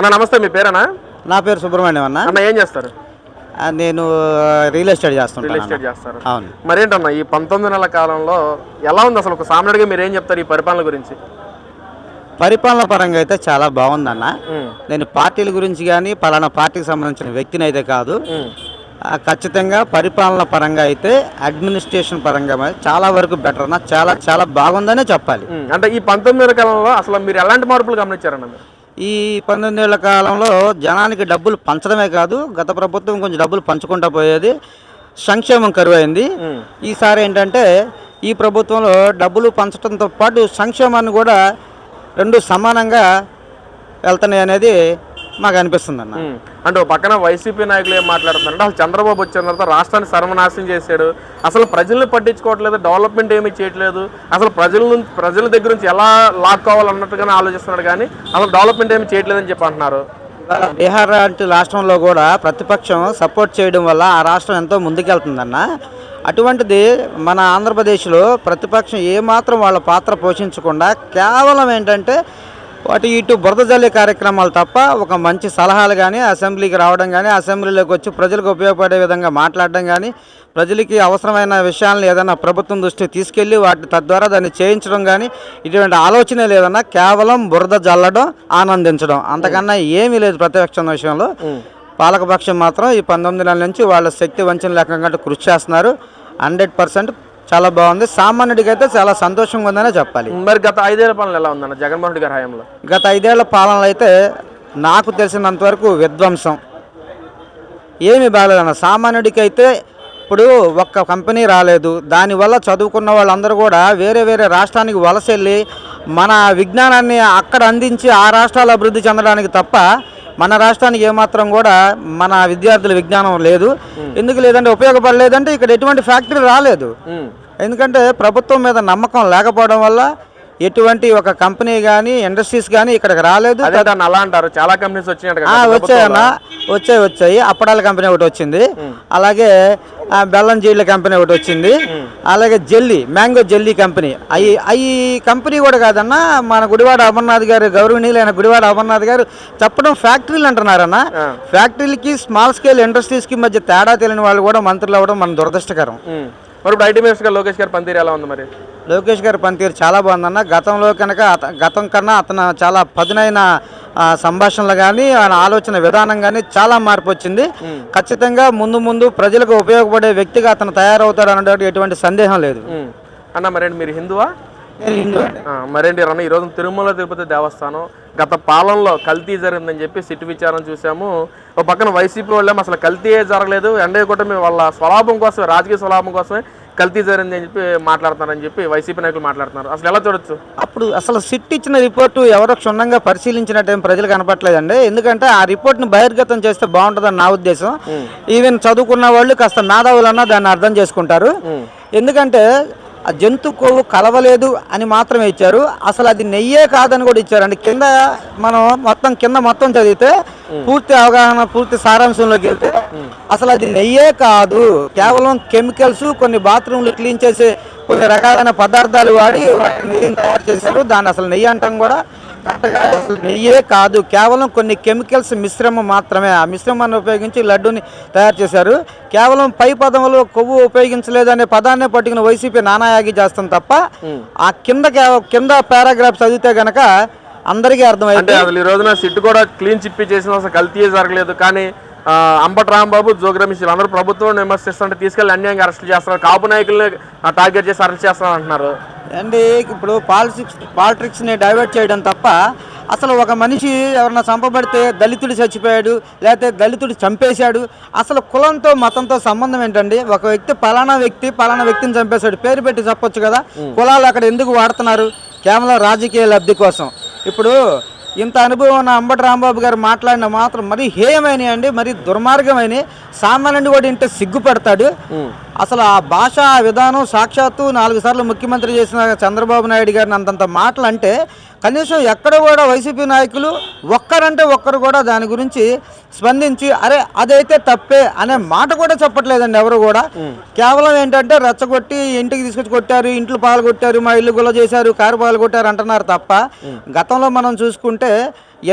అన్న నమస్తే, మీ పేరేనా? నా పేరు సుబ్రహ్మణ్యం అన్న. అన్న ఏం చేస్తారు? నేను రియల్ ఎస్టేట్ చేస్తుంటాను. రియల్ ఎస్టేట్ చేస్తారు. అవును. మరేంటన్నా ఈ 19 నెలల కాలంలో ఎలా ఉంది అసలు? ఒక సామాన్యుడిగా మీరు ఏం చెప్తారు ఈ పరిపాలన గురించి? పరిపాలన పరంగా అయితే చాలా బాగుందన్న. నేను పార్టీల గురించి కానీ పలానా పార్టీకి సంబంధించిన వ్యక్తిని అయితే కాదు. ఖచ్చితంగా పరిపాలన పరంగా అయితే అడ్మినిస్ట్రేషన్ పరంగా చాలా వరకు బెటర్ అన్న. చాలా చాలా బాగుందనే చెప్పాలి. అంటే ఈ 19 నెలల కాలంలో అసలు మీరు ఎలాంటి మార్పులు గమనించారన్న? ఈ 19 ఏళ్ల కాలంలో జనానికి డబ్బులు పంచడమే కాదు, గత ప్రభుత్వం కొంచెం డబ్బులు పంచుకుంటూ పోయేది, సంక్షేమం కరువైంది. ఈసారి ఏంటంటే ఈ ప్రభుత్వంలో డబ్బులు పంచడంతో పాటు సంక్షేమాన్ని కూడా రెండు సమానంగా వెళ్తున్నాయి అనేది మాకు అనిపిస్తుంది అన్న. అంటే పక్కన వైసీపీ నాయకులు ఏం మాట్లాడుతున్నారంటే అసలు చంద్రబాబు వచ్చిన తర్వాత రాష్ట్రాన్ని సర్వనాశనం చేశాడు, అసలు ప్రజల్ని పట్టించుకోవట్లేదు, డెవలప్మెంట్ ఏమీ చేయట్లేదు, అసలు ప్రజల దగ్గర నుంచి ఎలా లాక్కోవాలన్నట్టుగానే ఆలోచిస్తున్నాడు కానీ అసలు డెవలప్మెంట్ ఏమీ చేయట్లేదని చెప్పి అంటున్నారు. బీహార్ లాంటి రాష్ట్రంలో కూడా ప్రతిపక్షం సపోర్ట్ చేయడం వల్ల ఆ రాష్ట్రం ఎంతో ముందుకెళ్తుందన్న. అటువంటిది మన ఆంధ్రప్రదేశ్లో ప్రతిపక్షం ఏమాత్రం వాళ్ళ పాత్ర పోషించకుండా కేవలం ఏంటంటే వాటి ఇటు బురద జల్లే కార్యక్రమాలు తప్ప ఒక మంచి సలహాలు కానీ, అసెంబ్లీకి రావడం కానీ, అసెంబ్లీలోకి వచ్చి ప్రజలకు ఉపయోగపడే విధంగా మాట్లాడడం కానీ, ప్రజలకి అవసరమైన విషయాలను ఏదైనా ప్రభుత్వం దృష్టికి తీసుకెళ్ళి వాటి తద్వారా దాన్ని చేయించడం కానీ ఇటువంటి ఆలోచనే లేదన్నా. కేవలం బురద జల్లడం, ఆనందించడం, అంతకన్నా ఏమీ లేదు ప్రతిపక్షం విషయంలో. పాలకపక్షం మాత్రం ఈ 19 నెలల నుంచి వాళ్ళ శక్తి వంచన లేకుండా కృషి చేస్తున్నారు. 100% చాలా బాగుంది. సామాన్యుడికి అయితే చాలా సంతోషంగా ఉందనే చెప్పాలి. మరి గత 5 ఏళ్ల పాలన ఎలా ఉందన్న జగన్మోహన్ రెడ్డి గారి హయాంలో? గత 5 ఏళ్ల పాలనలో అయితే నాకు తెలిసినంతవరకు విధ్వంసం ఏమీ బాగలేదన్న. సామాన్యుడికి అయితే ఇప్పుడు ఒక్క కంపెనీ రాలేదు, దానివల్ల చదువుకున్న వాళ్ళందరూ కూడా వేరే వేరే రాష్ట్రానికి వలస వెళ్ళి మన విజ్ఞానాన్ని అక్కడ అందించి ఆ రాష్ట్రాలు అభివృద్ధి చెందడానికి తప్ప మన రాష్ట్రానికి ఏమాత్రం కూడా మన విద్యార్థుల విజ్ఞానం లేదు. ఎందుకు లేదంటే ఉపయోగపడలేదంటే ఇక్కడ ఎటువంటి ఫ్యాక్టరీ రాలేదు. ఎందుకంటే ప్రభుత్వం మీద నమ్మకం లేకపోవడం వల్ల ఎటువంటి ఒక కంపెనీ కానీ ఇండస్ట్రీస్ కానీ ఇక్కడికి రాలేదు. అలా అంటారు, చాలా కంపెనీస్ వచ్చాయన్నా, వచ్చాయి. అప్పడాల కంపెనీ ఒకటి వచ్చింది, అలాగే బెల్లం జీళ్ళ కంపెనీ ఒకటి వచ్చింది, అలాగే మ్యాంగో జెల్లీ కంపెనీ. అవి కంపెనీ కూడా కాదన్నా, మన గుడివాడ అమర్నాథ్ గారు, గౌరవనీయులైన గుడివాడ అమర్నాథ్ గారు చెప్పడం ఫ్యాక్టరీలు అంటున్నారన్న. ఫ్యాక్టరీలకి స్మాల్ స్కేల్ ఇండస్ట్రీస్కి మధ్య తేడా తెలియని వాళ్ళు కూడా మంత్రులు అవ్వడం మన దురదృష్టకరం. మరి ఇప్పుడు ఐటీ మినిస్టర్ లోకేష్ గారి పనితీరు ఎలా ఉంది? మరి లోకేష్ గారి పనితీరు చాలా బాగుందన్న. గతం కన్నా అతను చాలా పదునైన సంభాషణలు కానీ ఆయన ఆలోచన విధానం కానీ చాలా మార్పు వచ్చింది. ఖచ్చితంగా ముందు ప్రజలకు ఉపయోగపడే వ్యక్తిగా అతను తయారవుతాడు అన్నటువంటి ఎటువంటి సందేహం లేదు. అన్న మరేంటి మీరు హిందువా? మరేంటి అన్న ఈరోజు తిరుమల తిరుపతి దేవస్థానం గత పాలనలో కల్తీ జరిగిందని చెప్పి సిట్టు విచారణ చూసాము. ఒక పక్కన వైసీపీ వాళ్ళేమో అసలు కల్తీ జరగలేదు, ఎన్డీఏ కూటమి వాళ్ళ స్వలాభం కోసమే, రాజకీయ స్వలాభం కోసమే కల్తీ జరిగింది అని చెప్పి మాట్లాడుతున్నారని చెప్పి వైసీపీ నాయకులు మాట్లాడుతున్నారు. అసలు ఎలా చూడొచ్చు? అప్పుడు అసలు సిట్ ఇచ్చిన రిపోర్టు ఎవరో క్షుణ్ణంగా పరిశీలించినట్టు ప్రజలు కనపట్లేదండి. ఎందుకంటే ఆ రిపోర్ట్ని బహిర్గతం చేస్తే బాగుంటుందని నా ఉద్దేశం. ఈవెన్ చదువుకున్న వాళ్ళు కాస్త మేధావులన్నా దాన్ని అర్థం చేసుకుంటారు. ఎందుకంటే ఆ జంతు కొవ్వు కలవలేదు అని మాత్రమే ఇచ్చారు, అసలు అది నెయ్యే కాదని కూడా ఇచ్చారండి. కింద మొత్తం చదివితే పూర్తి అవగాహన, పూర్తి సారాంశంలోకి వెళ్తే అసలు అది నెయ్యే కాదు, కేవలం కెమికల్స్, కొన్ని బాత్రూమ్లు క్లీన్ చేసే కొన్ని రకాలైన పదార్థాలు వాడి నెయ్యిని తయారు చేశారు. దాన్ని అసలు నెయ్యి అంటాం కూడా అసలు నెయ్యే కాదు, కేవలం కొన్ని కెమికల్స్ మిశ్రమం మాత్రమే. ఆ మిశ్రమాన్ని ఉపయోగించి లడ్డూని తయారు చేశారు. కేవలం పై పదంలో కొవ్వు ఉపయోగించలేదనే పదాన్నే పట్టుకుని వైసీపీ నానాయాగి చేస్తాం తప్ప ఆ కింద పారాగ్రాఫ్ చదివితే గనక అందరికీ అర్థమైంది. అసలు ఈ రోజున సిట్ కూడా క్లీన్ చిప్పి చేసిన అసలు కల్తీ జరగలేదు, కానీ అంబటి రాంబాబు, జోగి రమేష్ అందరూ ప్రభుత్వం విమర్శిస్తుంటే తీసుకెళ్ళి అన్యాయంగా అరెస్ట్ చేస్తున్నారు, కాపు నాయకుల్ని టార్గెట్ చేసి అరెస్ట్ చేస్తున్నారు అంటున్నారు. అండి ఇప్పుడు పాలిటిక్స్ని డైవర్ట్ చేయడం తప్ప అసలు ఒక మనిషి ఎవరన్నా చంపబడితే దళితుడు చచ్చిపోయాడు, లేకపోతే దళితుడు చంపేశాడు, అసలు కులంతో మతంతో సంబంధం ఏంటండి? ఒక వ్యక్తి పలానా వ్యక్తిని చంపేశాడు, పేరు పెట్టి చెప్పొచ్చు కదా. కులాలు అక్కడ ఎందుకు వాడుతున్నారు? కేవలం రాజకీయ లబ్ధి కోసం. ఇప్పుడు ఇంత అనుభవం ఉన్న అంబటి రాంబాబు గారు మాట్లాడిన మాత్రం మరీ హేయమైనవి అండి, మరీ దుర్మార్గమైన. సామాన్యుడు కూడా ఇంటే సిగ్గుపడతాడు. అసలు ఆ భాషా విధానం సాక్షాత్తు 4 సార్లు ముఖ్యమంత్రి చేసిన చంద్రబాబు నాయుడు గారిని అంతంత మాటలు అంటే కనీసం ఎక్కడ కూడా వైసీపీ నాయకులు ఒక్కరు కూడా దాని గురించి స్పందించి అరే అదైతే తప్పే అనే మాట కూడా చెప్పట్లేదండి ఎవరు కూడా. కేవలం ఏంటంటే రెచ్చగొట్టి ఇంటికి తీసుకొచ్చి కొట్టారు, ఇంట్లో పాలు కొట్టారు, మా ఇల్లు గుల్ల చేశారు, కారు పాలు కొట్టారు అంటున్నారు తప్ప గతంలో మనం చూసుకుంటే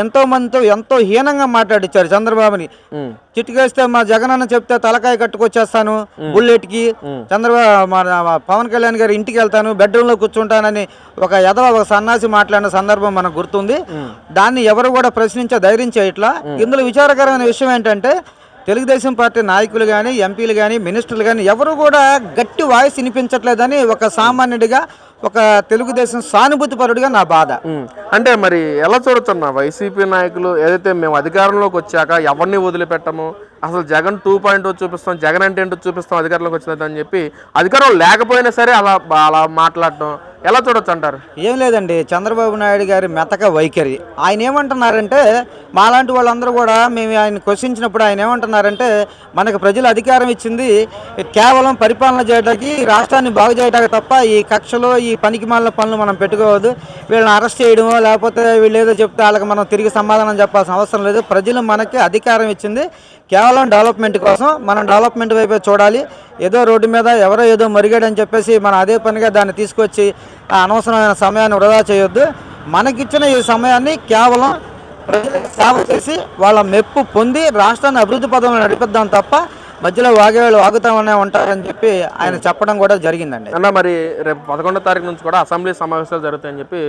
ఎంతో మందితో ఎంతో హీనంగా మాట్లాడించారు చంద్రబాబుని. చిటికేస్తే మా జగనన్న చెప్తే తలకాయ కట్టుకొచ్చేస్తాను బుల్లెట్కి, చంద్రబాబు పవన్ కళ్యాణ్ గారి ఇంటికి వెళ్తాను, బెడ్రూమ్లో కూర్చుంటానని ఒక సన్నాసి మాట్లాడిన సందర్భం మనకు గుర్తుంది. దాన్ని ఎవరు కూడా ప్రశ్నించే ధైర్యం చేయట్లా. ఇందులో విచారకరమైన విషయం ఏంటంటే తెలుగుదేశం పార్టీ నాయకులు కానీ, ఎంపీలు కానీ, మినిస్టర్లు కానీ ఎవరు కూడా గట్టి వాయిస్ వినిపించట్లేదని ఒక సామాన్యుడిగా, ఒక తెలుగుదేశం సానుభూతి పరుడిగా నా బాధ. అంటే మరి ఎలా చూడొచ్చన్న వైసీపీ నాయకులు ఏదైతే మేము అధికారంలోకి వచ్చాక ఎవరిని వదిలిపెట్టము, అసలు జగన్ 2.0 చూపిస్తాం, జగన్ అంటే ఏంటో చూపిస్తాం అధికారంలోకి వచ్చిందని చెప్పి అధికారం లేకపోయినా సరే అలా మాట్లాడటం ఎలా చూడొచ్చు అంటారు? ఏం లేదండి, చంద్రబాబు నాయుడు గారి మెతక వైఖరి. ఆయన ఏమంటున్నారంటే మాలాంటి వాళ్ళందరూ కూడా మేము ఆయన క్వశ్చించినప్పుడు ఆయన ఏమంటున్నారంటే మనకు ప్రజలు అధికారం ఇచ్చింది కేవలం పరిపాలన చేయడానికి, రాష్ట్రాన్ని బాగు చేయడానికి తప్ప ఈ కక్షలో ఈ పనికి మాలిన పనులు మనం పెట్టుకోవద్దు, వీళ్ళని అరెస్ట్ చేయడమో లేకపోతే వీళ్ళు ఏదో చెప్తే వాళ్ళకి మనం తిరిగి సమాధానం చెప్పాల్సిన అవసరం లేదు. ప్రజలు మనకి అధికారం ఇచ్చింది కేవలం డెవలప్మెంట్ కోసం, మనం డెవలప్మెంట్ వైపే చూడాలి. ఏదో రోడ్డు మీద ఎవరో ఏదో మరిగాడని చెప్పేసి మనం అదే పనిగా దాన్ని తీసుకొచ్చి అనవసరమైన సమయాన్ని వృధా చేయొద్దు. మనకిచ్చిన ఈ సమయాన్ని కేవలం ప్రజలకు సేవ చేసి వాళ్ళ మెప్పు పొంది రాష్ట్రాన్ని అభివృద్ధి పదంలో నడిపిద్దాం తప్ప మధ్యలో వాగేవాళ్ళు వాగుతామనే ఉంటారని చెప్పి ఆయన చెప్పడం కూడా జరిగిందండి. అన్న మరి రేపు 11వ తారీఖు నుంచి కూడా అసెంబ్లీ సమావేశాలు జరుగుతాయని చెప్పి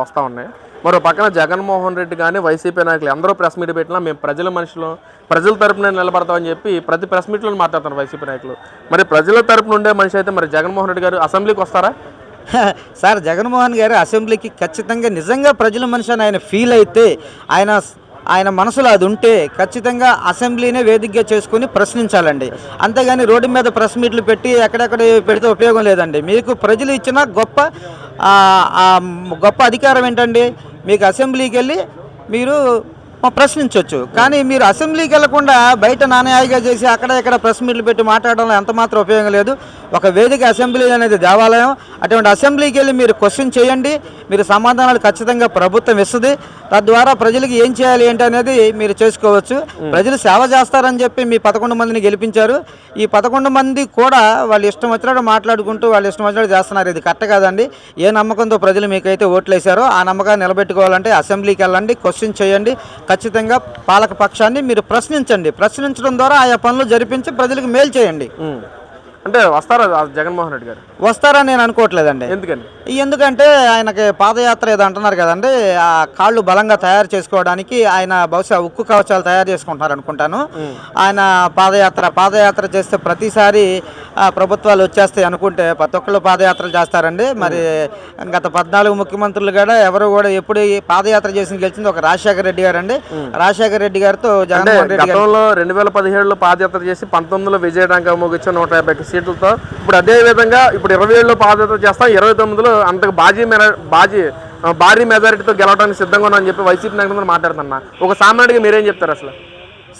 వస్తూ ఉన్నాయి. మరో పక్కన జగన్మోహన్ రెడ్డి కానీ వైసీపీ నాయకులు అందరూ ప్రెస్ మీట్ పెట్టినా మేము ప్రజల మనుషులు, ప్రజల తరపున నిలబడతామని చెప్పి ప్రతి ప్రెస్ మీట్లో మాట్లాడుతున్నారు వైసీపీ నాయకులు. మరి ప్రజల తరపున ఉండే మనిషి అయితే మరి జగన్మోహన్ రెడ్డి గారు అసెంబ్లీకి వస్తారా? సార్, జగన్మోహన్ గారు అసెంబ్లీకి ఖచ్చితంగా నిజంగా ప్రజల మనిషి అని ఆయన ఫీల్ అయితే, ఆయన మనసులో అది ఉంటే ఖచ్చితంగా అసెంబ్లీనే వేదికగా చేసుకుని ప్రశ్నించాలండి. అంతేగాని రోడ్డు మీద ప్రెస్ మీట్లు పెట్టి ఎక్కడెక్కడ పెడితే ఉపయోగం లేదండి. మీకు ప్రజలు ఇచ్చిన గొప్ప అధికారం ఏంటండి? మీకు అసెంబ్లీకి వెళ్ళి మీరు ప్రశ్నించవచ్చు. కానీ మీరు అసెంబ్లీకి వెళ్లకుండా బయట నాణ్యాయిగా చేసి అక్కడ ఇక్కడ ప్రెస్ మీట్లు పెట్టి మాట్లాడడంలో ఎంత మాత్రం ఉపయోగం లేదు. ఒక వేదిక అసెంబ్లీ అనేది దేవాలయం. అటువంటి అసెంబ్లీకి వెళ్ళి మీరు క్వశ్చన్ చేయండి, మీరు సమాధానాలు ఖచ్చితంగా ప్రభుత్వం ఇస్తుంది. తద్వారా ప్రజలకు ఏం చేయాలి ఏంటి అనేది మీరు చేసుకోవచ్చు. ప్రజలు సేవ చేస్తారని చెప్పి మీ 11 మందిని గెలిపించారు. ఈ 11 మంది కూడా వాళ్ళు ఇష్టం వచ్చినట్టు మాట్లాడుకుంటూ వాళ్ళు ఇష్టం వచ్చినట్టు చేస్తున్నారు. ఇది కరెక్ట్ కాదండి. ఏ నమ్మకంతో ప్రజలు మీకైతే ఓట్లు వేశారో ఆ నమ్మకాన్ని నిలబెట్టుకోవాలంటే అసెంబ్లీకి వెళ్ళండి, క్వశ్చన్ చేయండి. ఖచ్చితంగా పాలక పక్షాన్ని మీరు ప్రశ్నించండి. ప్రశ్నించడం ద్వారా ఆయా పనులు జరిపించి ప్రజలకు మేలు చేయండి. అంటే వస్తారా జగన్మోహన్ రెడ్డి గారు? వస్తారని నేను అనుకోవట్లేదండి. ఎందుకంటే ఆయనకి పాదయాత్ర ఏదో అంటున్నారు కదండి, ఆ కాళ్ళు బలంగా తయారు చేసుకోవడానికి ఆయన బహుశా ఉక్కు కవచాలు తయారు చేసుకుంటున్నారు అనుకుంటాను. ఆయన పాదయాత్ర చేస్తే ప్రతిసారి ప్రభుత్వాలు వచ్చేస్తాయి అనుకుంటే ప్రతి ఒక్కళ్ళు పాదయాత్రలు చేస్తారండి. మరి గత 14 ముఖ్యమంత్రులు కూడా ఎవరు కూడా ఎప్పుడు పాదయాత్ర చేసి గెలిచింది ఒక రాజశేఖర రెడ్డి గారు అండి. రాజశేఖర రెడ్డి గారితో జగన్మోహన్ రెడ్డి గారు 2017లో పాదయాత్ర చేసి 19లో విజయడానికి మోగించిన 150 సీట్లతో ఇప్పుడు అదే విధంగా ఇప్పుడు 27లో పాదయాత్ర చేస్తాం, 29లో అంతకు భారీ మెజారిటీతో గెలవడానికి సిద్ధంగా ఉన్నామని చెప్పి వైసీపీ నాయకులు మాట్లాడుతున్నా. ఒక సామాన్యుడిగా మీరేం చెప్తారు అసలు?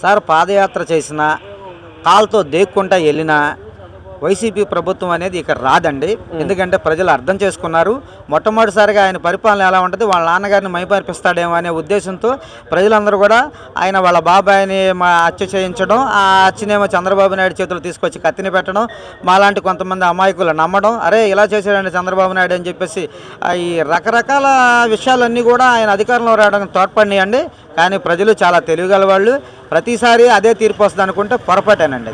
సార్, పాదయాత్ర చేసిన కాలుతో దేక్కుంటా వెళ్ళినా వైసీపీ ప్రభుత్వం అనేది ఇక్కడ రాదండి. ఎందుకంటే ప్రజలు అర్థం చేసుకున్నారు. మొట్టమొదటిసారిగా ఆయన పరిపాలన ఎలా ఉంటుంది, వాళ్ళ నాన్నగారిని మైపరిపిస్తాడేమో అనే ఉద్దేశంతో ప్రజలందరూ కూడా వాళ్ళ బాబాయిని హత్య చేయించడం, ఆ హత్యనేమో చంద్రబాబు నాయుడు చేతులు తీసుకొచ్చి కత్తిని పెట్టడం, మాలాంటి కొంతమంది అమాయకులు నమ్మడం, అరే ఇలా చేశాడండి చంద్రబాబు నాయుడు అని చెప్పేసి ఈ రకరకాల విషయాలన్నీ కూడా ఆయన అధికారంలో రావడానికి తోడ్పడినాయండి. కానీ ప్రజలు చాలా తెలివిగల వాళ్ళు. ప్రతిసారి అదే తీర్పు వస్తుంది అనుకుంటే పొరపాటేనండి.